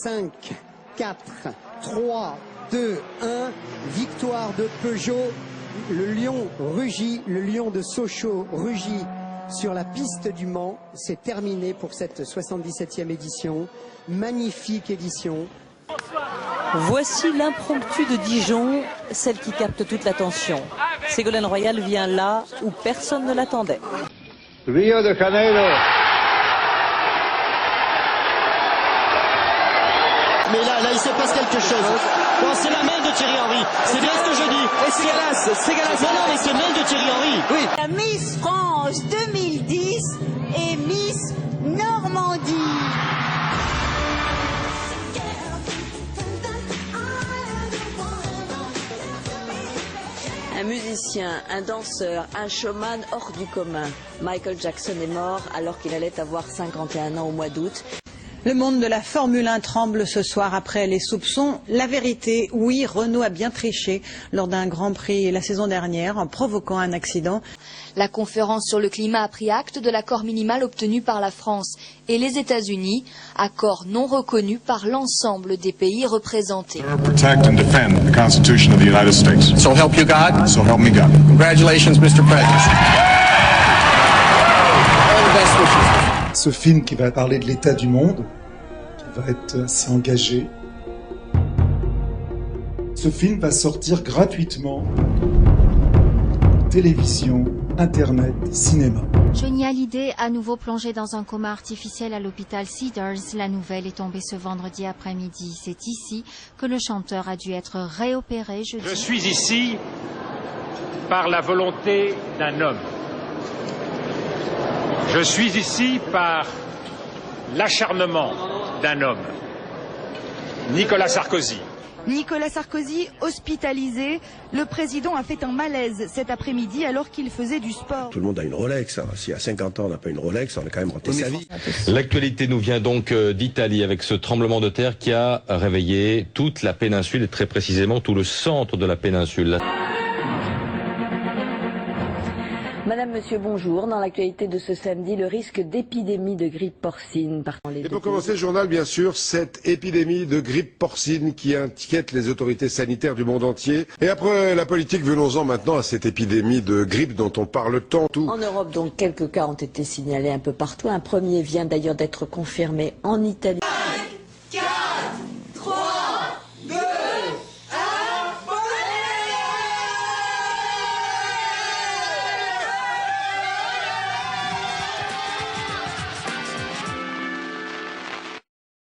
5, 4, 3, 2, 1. Victoire de Peugeot. Le lion rugit, le lion de Sochaux rugit sur la piste du Mans. C'est terminé pour cette 77e édition. Magnifique édition. Voici l'impromptu de Dijon, celle qui capte toute l'attention. Ségolène Royal vient là où personne ne l'attendait. Rio de Janeiro. Mais là, il se passe quelque chose. Non, c'est la main de Thierry Henry. C'est bien ce que je dis. Et c'est Galas. Non, mais c'est main de Thierry Henry. Oui. La Miss France 2010 et Miss Normandie. Un musicien, un danseur, un showman hors du commun. Michael Jackson est mort alors qu'il allait avoir 51 ans au mois d'août. Le monde de la Formule 1 tremble ce soir après les soupçons. La vérité, oui, Renault a bien triché lors d'un Grand Prix la saison dernière en provoquant un accident. La conférence sur le climat a pris acte de l'accord minimal obtenu par la France et les États-Unis, accord non reconnu par l'ensemble des pays représentés. Protect and defend the Constitution of the United States. So help you God. So help me God. Congratulations, Mr. President. All the best wishes. Ce film qui va parler de l'état du monde, qui va être assez engagé. Ce film va sortir gratuitement. Télévision, Internet, cinéma. Johnny Hallyday, à nouveau plongé dans un coma artificiel à l'hôpital Cedars. La nouvelle est tombée ce vendredi après-midi. C'est ici que le chanteur a dû être réopéré jeudi. Je suis ici par la volonté d'un homme. Je suis ici par l'acharnement d'un homme, Nicolas Sarkozy. Nicolas Sarkozy, hospitalisé. Le président a fait un malaise cet après-midi alors qu'il faisait du sport. Tout le monde a une Rolex. Hein. Si à 50 ans on n'a pas une Rolex, on a quand même raté sa vie. L'actualité nous vient donc d'Italie avec ce tremblement de terre qui a réveillé toute la péninsule et très précisément tout le centre de la péninsule. Madame, monsieur, bonjour. Dans l'actualité de ce samedi, le risque d'épidémie de grippe porcine. Et pour commencer le journal, bien sûr, cette épidémie de grippe porcine qui inquiète les autorités sanitaires du monde entier. Et après la politique, venons-en maintenant à cette épidémie de grippe dont on parle tant. En Europe, donc, quelques cas ont été signalés un peu partout. Un premier vient d'ailleurs d'être confirmé en Italie.